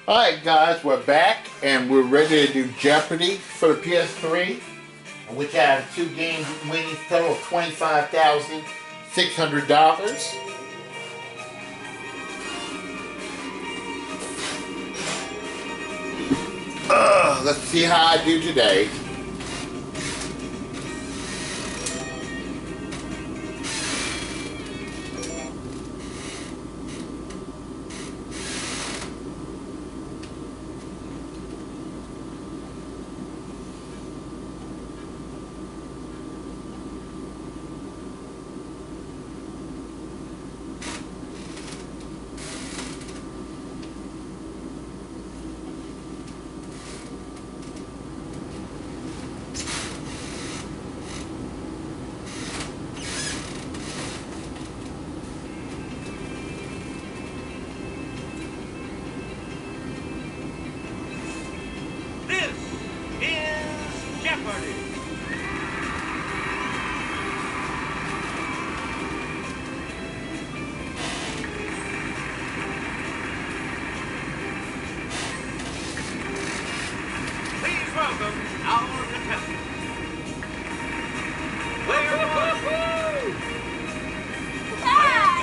Alright guys, we're back and we're ready to do Jeopardy for the PS3, which have two games winning total of $25,600. Let's see how I do today. Jeopardy! Please welcome our contestants. Player one.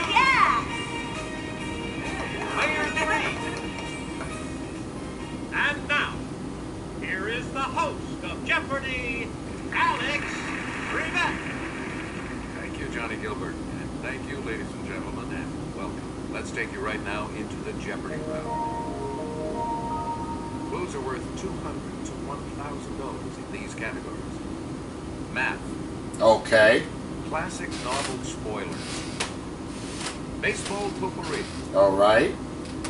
Yeah! Player three. And now, here is the host of Jeopardy, Alex Trebek. Thank you, Johnny Gilbert. And thank you, ladies and gentlemen, and welcome. Let's take you right now into the Jeopardy round. Clues are worth $200 to $1,000 in these categories. Math. Okay. Classic novel spoilers. Baseball potpourri. Alright.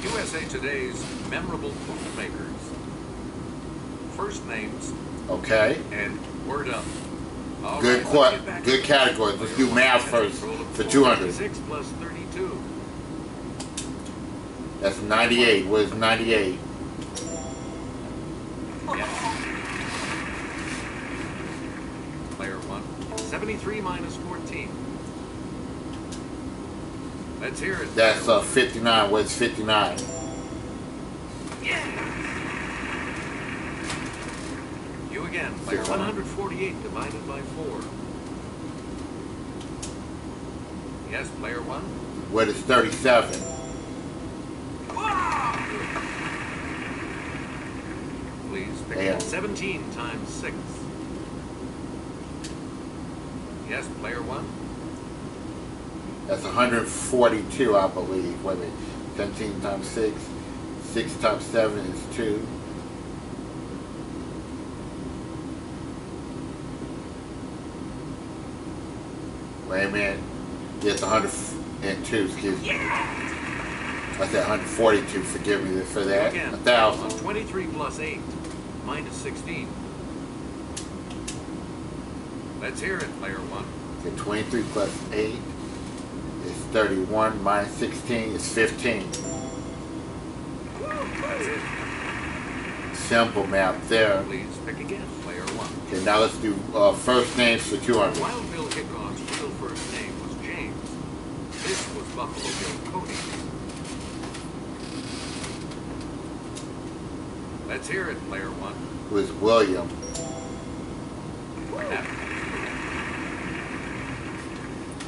USA Today's memorable food makers. First names. Okay. And word up. All Good right, let's get back good to category. Let's do math first for 200. 6 plus 32. That's 98. What is 98? Yes. Player 1. 73 minus 14. Let's hear it. That's 59. What's 59? Yeah. You again, player 148 divided by 4. Yes, player 1. What is 37? Please pick Damn. it. 17 times 6. Yes, player 1. That's 142, I believe. Wait a minute. 17 times 6. 6 times 7 is 2. Wait a minute. It's 102, excuse me. I said 142, forgive me for that. Again, 1,000. 23 plus 8 minus 16. Let's hear it, player 1. Okay, 23 plus 8 is 31, minus 16 is 15. That's it. Simple math there. Please pick again, player 1. Okay, now let's do first names for 200. Wild Bill Hickok's real first name was James. This was Buffalo Bill Cody. Let's hear it, player 1. Who is William?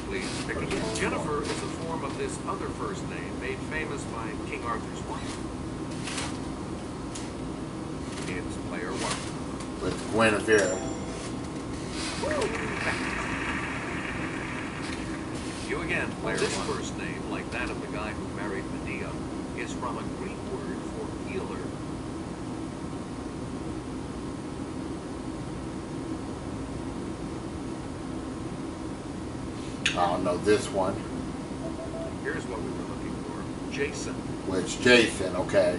Please pick again. Jennifer is a form of this other first name made famous by King Arthur's wife. It's player 1. With Guinevere. You again, player 1. This first name, like that of the guy who married Medea, is from a Greek word for healer. I don't know this one. Here's what we were looking for. Jason. Which Jason, okay.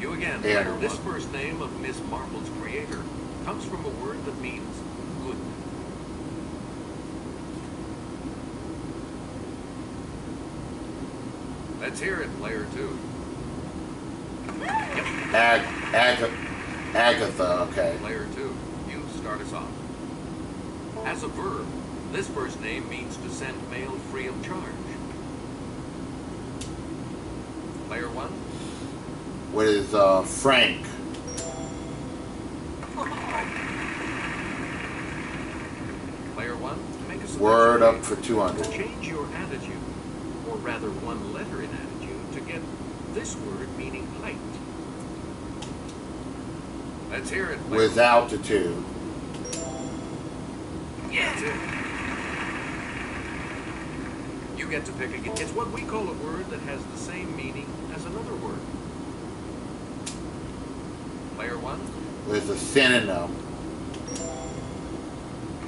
You again, Yeah. player. This first name of Miss Marple's creator comes from a word that means good. Let's hear it, player 2. Yep. Agatha, okay. Player 2, you start us off. As a verb, this first name means to send mail free of charge. Player 1. What is Frank? Player one, make a selection. Word up for 200. Change your attitude, or rather one letter in attitude, to get this word meaning height. Let's hear it. Player With altitude. That's it. You get to pick again. It's what we call a word that has the same meaning as another word. Player one. With a synonym.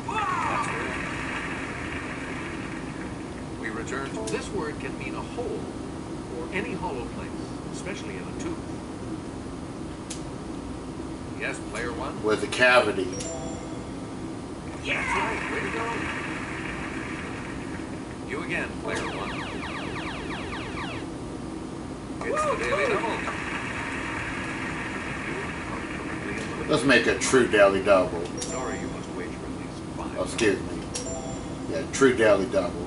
That's correct. We return to this word can mean a hole or any hollow place, especially in a tooth. Yes, player one. With a cavity. That's right. Way to go. You again, player one. It's the Daily Double. Let's make a true daily double. Sorry, you must wager at least 5. Oh, excuse me. Yeah, true daily double.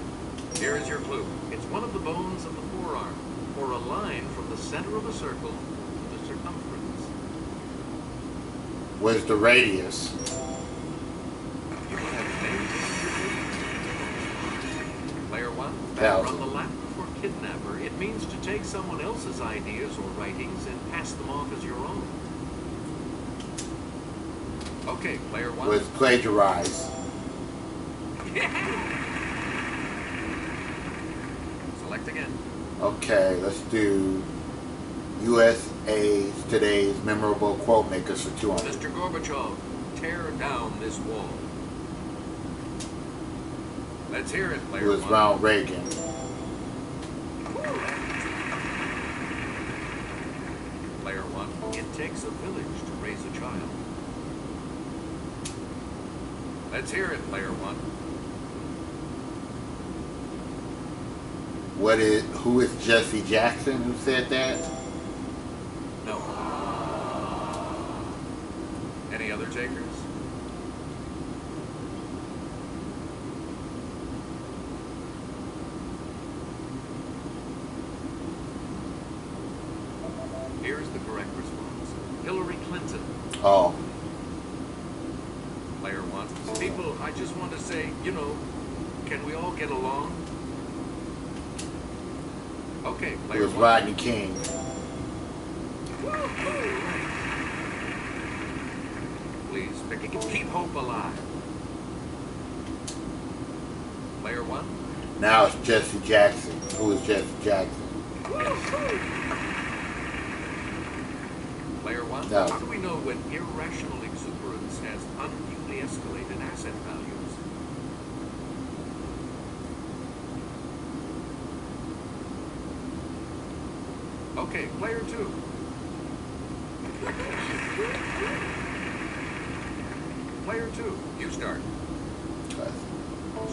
Here is your clue. It's one of the bones of the forearm, or a line from the center of a circle to the circumference. What's the radius? You have named player one. Thousand. From the Latin for kidnapper, it means to take someone else's ideas or writings and pass them off as your own. Okay, player one. With plagiarize. Select again. Okay, let's do USA's today's memorable quote makers for 200. Mr. Gorbachev, tear down this wall. Let's hear it, player With one. Ronald Reagan. Player one. It takes a village to raise a child. Let's hear it, player one. Who is Jesse Jackson who said that? No. Any other takers? Here's the correct response. Hillary Clinton. Oh, Player one. People, I just want to say, can we all get along? Okay, it player was one. Rodney King. Please, pick it. Keep hope alive. Player one. Now it's Jesse Jackson. Who is Jesse Jackson? Player one. No. How do we know when irrational exuberance has unduly escalated asset values? Okay, player two. Player two, you start.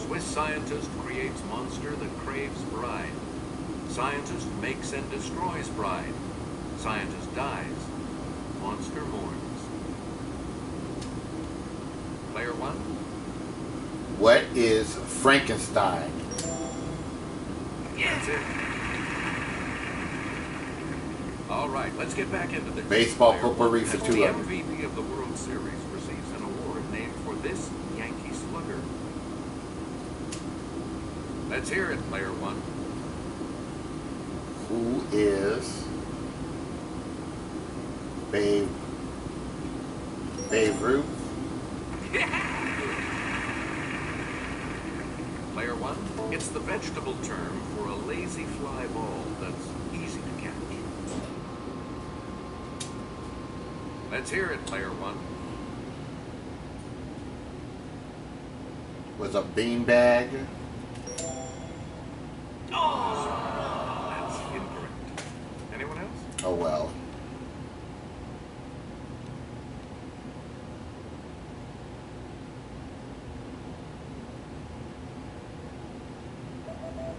Swiss scientist creates monster that craves bride. Scientist makes and destroys bride. Scientist dies. Monster mourns. Player one. What is Frankenstein? That's it. All right, let's get back into this. Baseball Player potpourri one for has 200. The MVP of the World Series receives an award named for this Yankee slugger. Let's hear it, player one. Who is Babe Ruth? Player one, it's the vegetable term for a lazy fly ball that's easy to catch. Let's hear it, player one. Was a beanbag? That's incorrect. Anyone else? Oh well.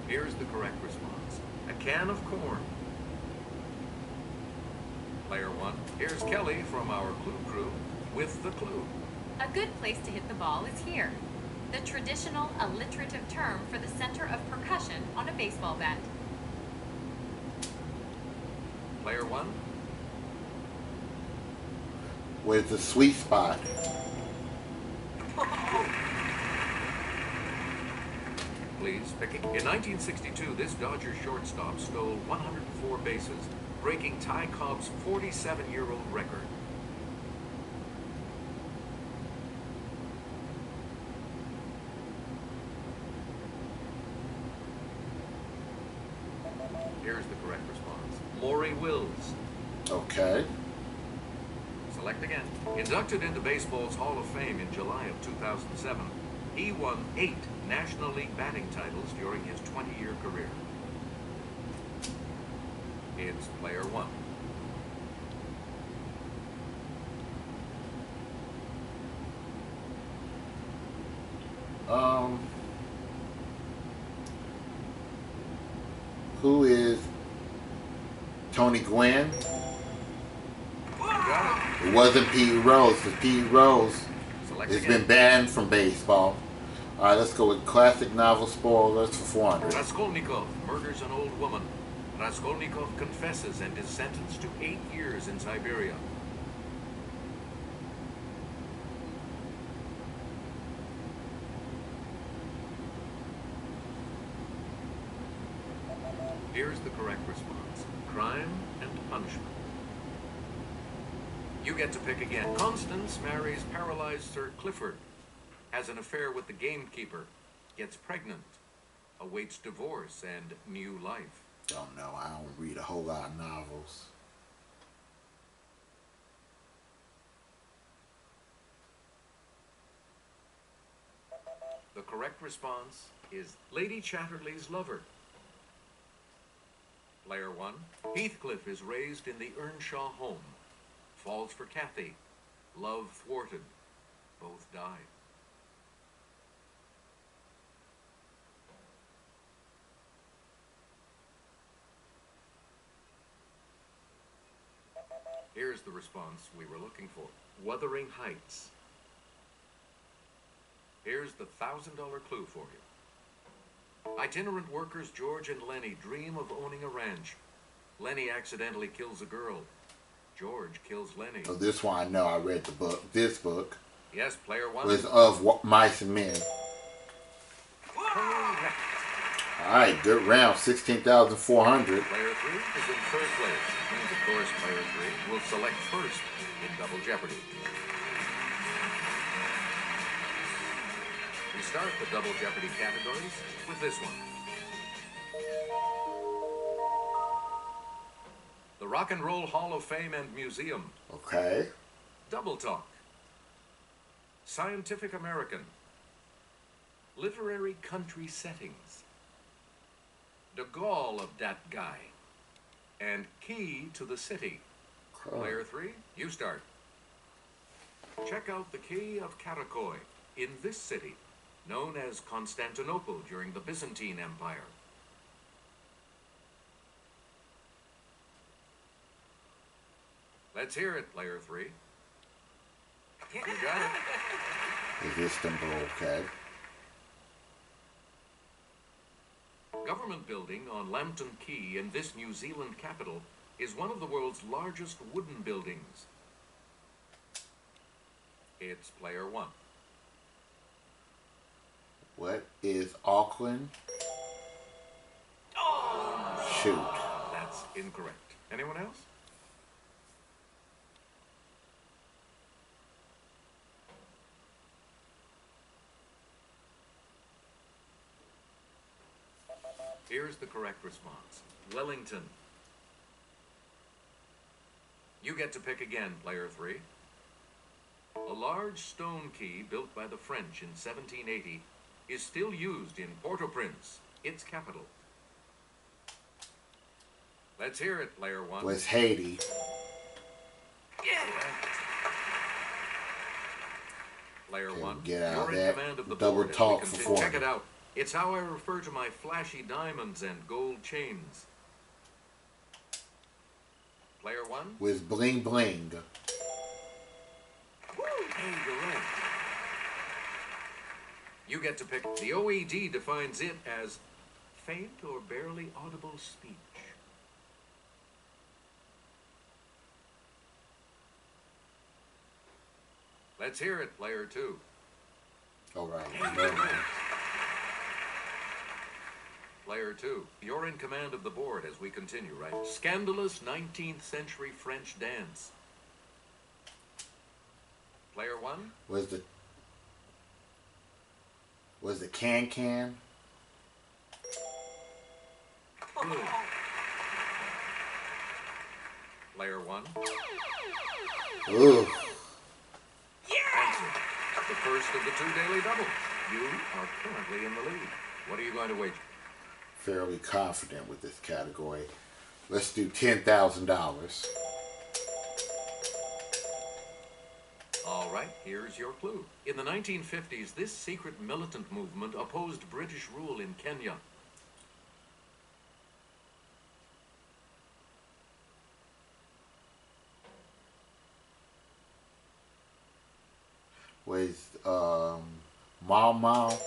Here's the correct response. A can of corn. Player one. Here's Kelly from our Clue Crew with the clue. A good place to hit the ball is here. The traditional alliterative term for the center of percussion on a baseball bat. Player one. Where's the sweet spot? Please, picking. In 1962, this Dodgers shortstop stole 104 bases, breaking Ty Cobb's 47-year-old record. Here's the correct response. Maury Wills. Okay. Select again. Inducted into baseball's Hall of Fame in July of 2007, he won 8 National League batting titles during his 20-year career. It's player 1. Who is Tony Gwynn? Got It wasn't Pete Rose, because Pete Rose Select has again. been banned from baseball. Alright, let's go with classic novel spoilers for 400. Raskolnikov murders an old woman. Raskolnikov confesses and is sentenced to 8 years in Siberia. Here's the correct response. Crime and Punishment. You get to pick again. Constance marries paralyzed Sir Clifford, has an affair with the gamekeeper, gets pregnant, awaits divorce and new life. Don't know, I don't read a whole lot of novels. The correct response is Lady Chatterley's lover. Player 1. Heathcliff is raised in the Earnshaw home. Falls for Cathy. Love thwarted. Both die. Here's the response we were looking for. Wuthering Heights. Here's the $1,000 clue for you. Itinerant workers George and Lenny dream of owning a ranch. Lenny accidentally kills a girl. George kills Lenny. So this one I know, I read the book. This book Yes, player 1. was of Mice and Men. Correct. Alright, good round, 16,400. Player 3 is in third place. And of course, player 3 will select first in Double Jeopardy. We start the Double Jeopardy categories with this one. The Rock and Roll Hall of Fame and Museum. Okay. Double Talk. Scientific American. Literary country settings. De Gaulle of that guy. And Key to the City. Player 3, you start. Check out the Key of Karakoy in this city, known as Constantinople during the Byzantine Empire. Let's hear it, player 3. You got it. Is Istanbul okay? Government building on Lambton Quay in this New Zealand capital is one of the world's largest wooden buildings. It's player 1. What is Auckland? Shoot. That's incorrect. Anyone else? Here's the correct response. Wellington. You get to pick again, player 3. A large stone quay built by the French in 1780 is still used in Port-au-Prince, its capital. Let's hear it, player 1. Was Haiti? Player Okay, 1, get out you're of in that. command of the Double board as talk we for continue. 40. Check it out. It's how I refer to my flashy diamonds and gold chains. Player 1? Was Bling Bling? Hey, you're right. You get to pick. The OED defines it as faint or barely audible speech. Let's hear it, player 2. All right. Player 2, you're in command of the board as we continue, right? Scandalous 19th century French dance. Player 1? Was the can? Good. Player 1? Ooh. Answer. The first of the 2 daily doubles. You are currently in the lead. What are you going to wager? Fairly confident with this category. Let's do $10,000. All right, here's your clue. In the 1950s, this secret militant movement opposed British rule in Kenya. Was Mau Mau?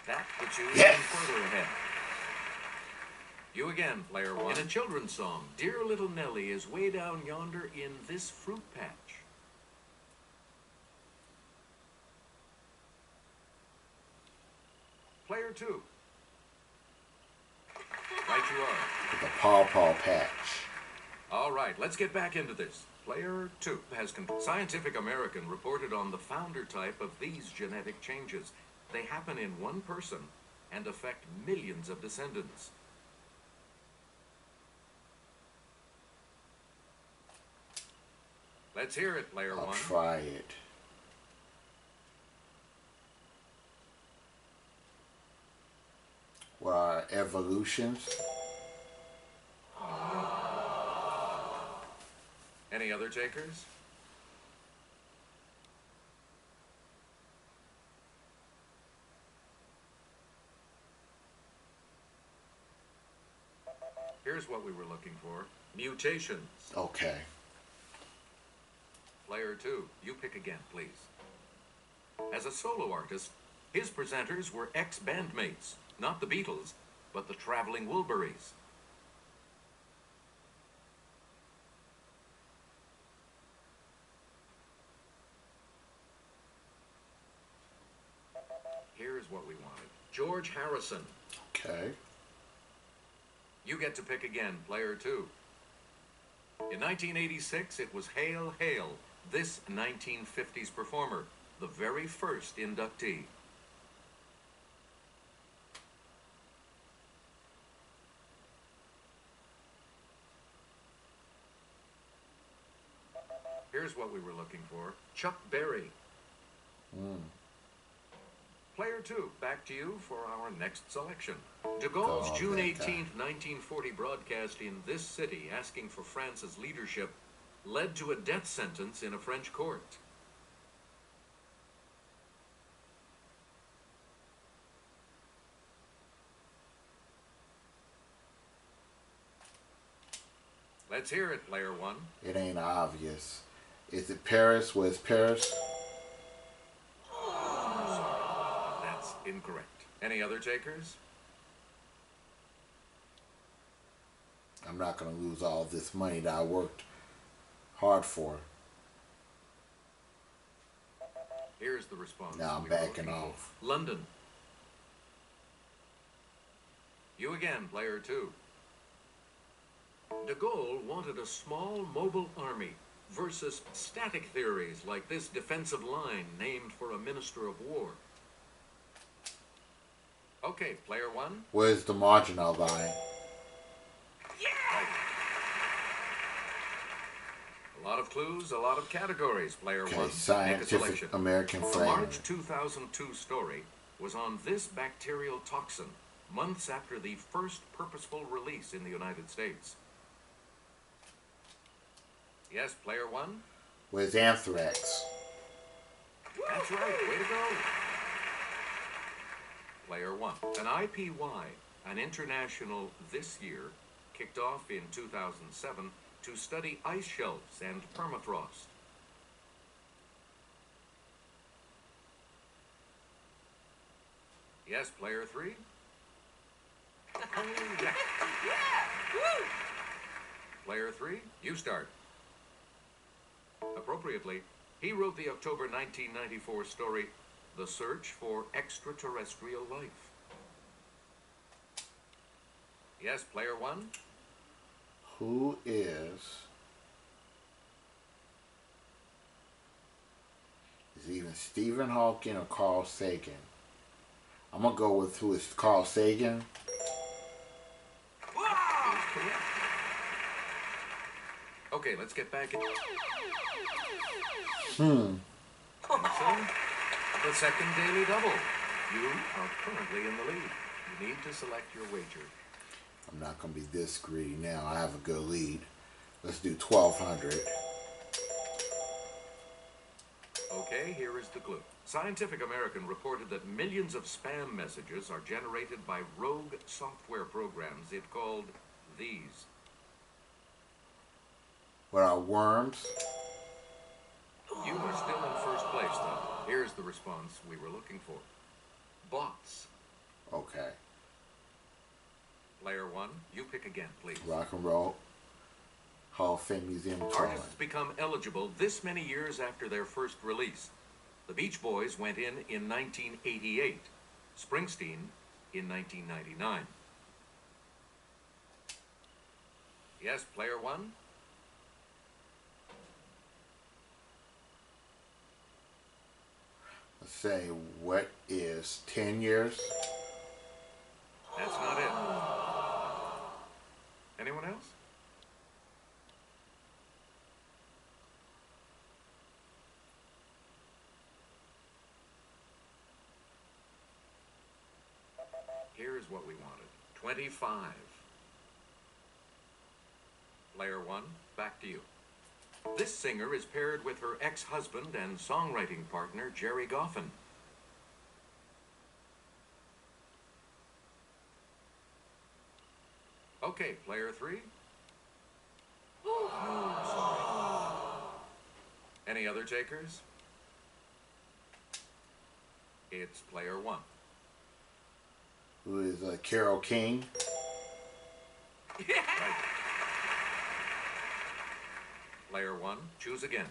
That puts you Yes! even further ahead. You again, player 1. In a children's song, Dear Little Nellie is way down yonder in this fruit patch. Player 2. Right you are. With the Paw Paw Patch. All right, let's get back into this. Player 2 has Scientific American reported on the founder type of these genetic changes. They happen in one person and affect millions of descendants. Let's hear it, player 1. I'll try it. What are evolutions? Any other takers? Here's what we were looking for. Mutations. Okay. Player 2, you pick again, please. As a solo artist, his presenters were ex-bandmates, not the Beatles, but the Traveling Wilburys. Here's what we wanted. George Harrison. Okay. You get to pick again, player 2. In 1986, it was Hail, Hail, this 1950s performer, the very first inductee. Here's what we were looking for. Chuck Berry. Player 2, back to you for our next selection. De Gaulle's June 18, 1940 broadcast in this city asking for France's leadership led to a death sentence in a French court. Let's hear it, player 1. It ain't obvious. Is it Paris? Was Paris? That's incorrect. Any other takers? I'm not going to lose all this money that I worked hard for. Here's the response. Now I'm we were backing looking off. for. London. You again, player 2. De Gaulle wanted a small mobile army versus static theories like this defensive line named for a minister of war. Okay, player 1. Where's the marginal line? Right. A lot of clues, a lot of categories, player 1. Okay, Make a Scientific selection. American The Framework. March 2002 story was on this bacterial toxin, months after the first purposeful release in the United States. Yes, player 1? Where's anthrax? That's right, way to go. Player 1. An IPY, an international this year, kicked off in 2007 to study ice shelves and permafrost. Yes, player 3? Oh, yeah. Player 3, you start. Appropriately, He wrote the October 1994 story, The Search for Extraterrestrial Life. Yes, player one. Who is even Stephen Hawking or Carl Sagan? I'm gonna go with who is Carl Sagan. Okay, let's get back in. Hmm. And so, the second daily double. You are currently in the lead. You need to select your wager. I'm not gonna be this greedy now. I have a good lead. Let's do 1,200. Okay, here is the clue. Scientific American reported that millions of spam messages are generated by rogue software programs it called these. What are worms? You are still in first place, though. Here's the response we were looking for. Bots. Okay. Player one, you pick again, please. Rock and Roll Hall of Fame Museum of Talent. Artists become eligible this many years after their first release. The Beach Boys went in 1988. Springsteen in 1999. Yes, player one. Let's say, what is 10 years? That's not it. Anyone else? Here's what we wanted. 25. Player one, back to you. This singer is paired with her ex-husband and songwriting partner, Jerry Goffin. Okay, player three. Oh, sorry. Any other takers? It's player one. Who is Carole King? Right. Player one, choose again.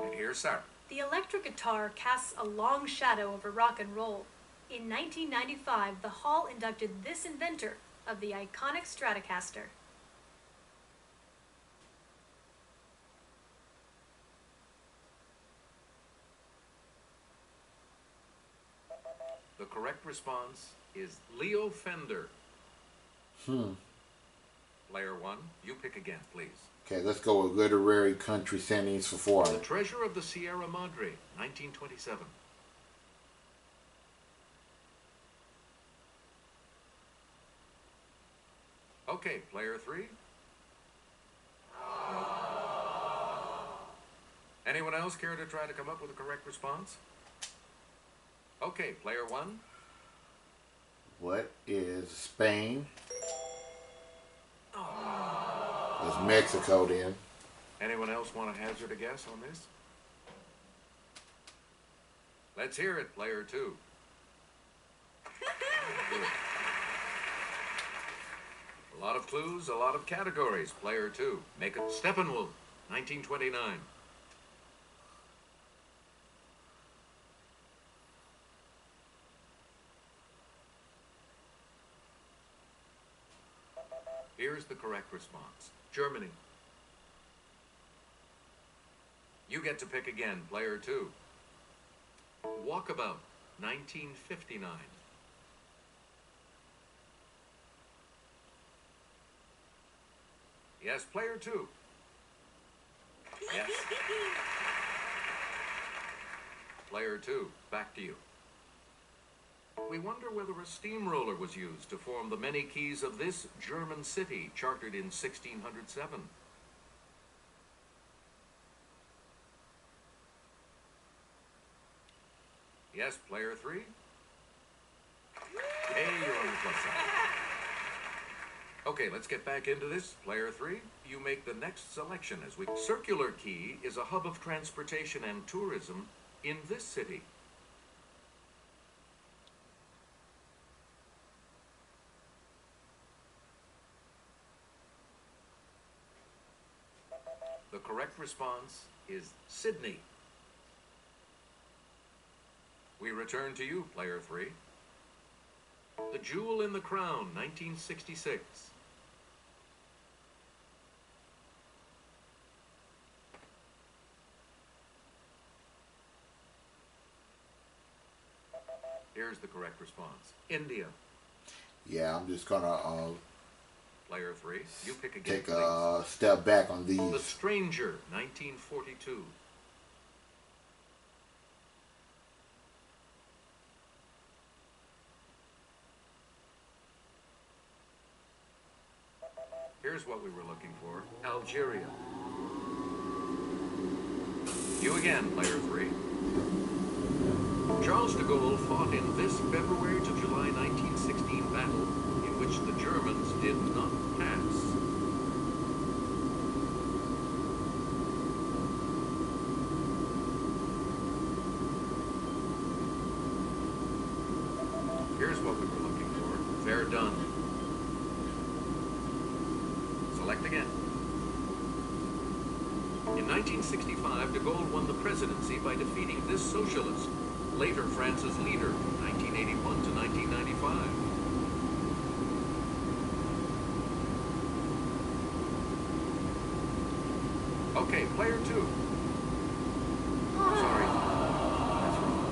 And here's Sarah. The electric guitar casts a long shadow over rock and roll. In 1995, the Hall inducted this inventor of the iconic Stratocaster. The correct response is Leo Fender. Player one, you pick again, please. Okay, let's go with literary country singings for 400. The Treasure of the Sierra Madre, 1927. Okay, player three. No. Anyone else care to try to come up with a correct response? Okay, player one. What is Spain? It's Mexico then. Anyone else want to hazard a guess on this? Let's hear it, player two. Good. A lot of clues, a lot of categories. Player two. Make it Steppenwolf, 1929. Here's the correct response. Germany. You get to pick again, player two. Walkabout, 1959. Yes, player two. Yes. Player two, back to you. We wonder whether a steamroller was used to form the many keys of this German city, chartered in 1607. Yes, player three. Hey, you're on the plus side. Okay, let's get back into this. Player three, you make the next selection as we... Circular Quay is a hub of transportation and tourism in this city. The correct response is Sydney. We return to you, player 3. The Jewel in the Crown, 1966. Here's the correct response. India. Yeah, I'm just gonna Player 3, you pick again, take a step back on The these. Stranger, 1942. Here's what we were looking for. Algeria. You again, player 3. Charles de Gaulle fought in this February to July 1916 battle in which the Germans did not pass. Here's what we were looking for. Verdun. Select again. In 1965, de Gaulle won the presidency by defeating this socialist, later France's leader, 1981 to 1995. Okay, player 2. Sorry. That's wrong.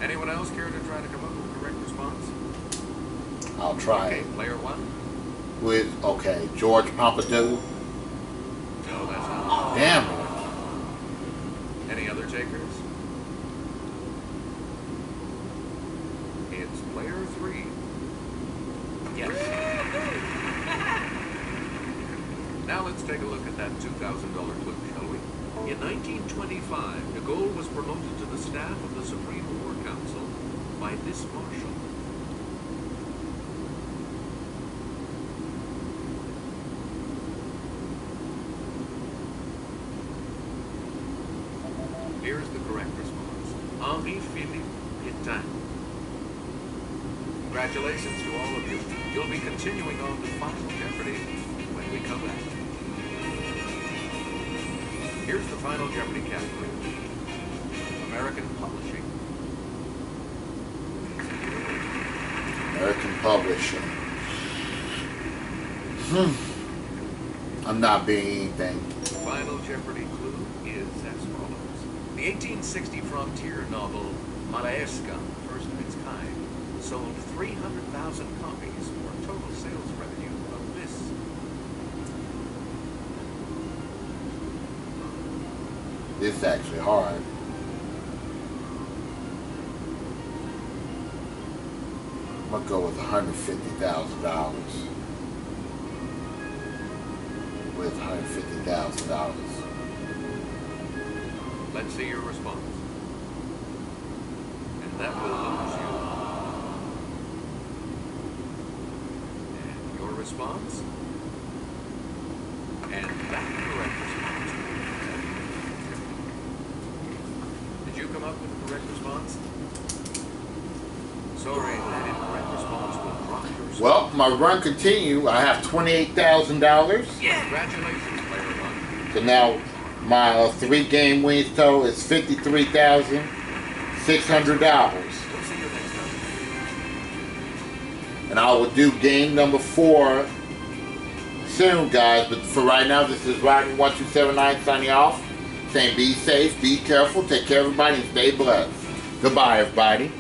Anyone else care to try to come up with the correct response? I'll try Okay, it. player 1. Okay, George Pompidou. No, that's not. Damn it. Any other takers? It's player 3. Yes. Now let's take a look at that $2,000 clue, shall we? In 1925, de Gaulle was promoted to the staff of the Supreme War Council by this marshal. Here's the correct response. Henri-Philippe Pétain. Congratulations to all of you. You'll be continuing on to Final Jeopardy when we come back. Here's the Final Jeopardy category. American Publishing. American Publishing. I'm not being anything. The Final Jeopardy clue is as follows. The 1860 frontier novel Malaeska, first of its kind, sold 300,000 copies for a total sales revenue of this. This is actually hard. I'm gonna go with $150,000. With $150,000. Let's see your response. And that will lose you. And your response? And that correct response. Did you come up with the correct response? Sorry, that incorrect response will drop your score. Well, my run continue. I have $28,000. Congratulations, player 1. So now my 3-game wins total is $53,600. We'll see you next time. And I will do game number 4 soon, guys. But for right now, this is Rodney1279 signing off. Saying be safe, be careful, take care of everybody, and stay blessed. Goodbye, everybody.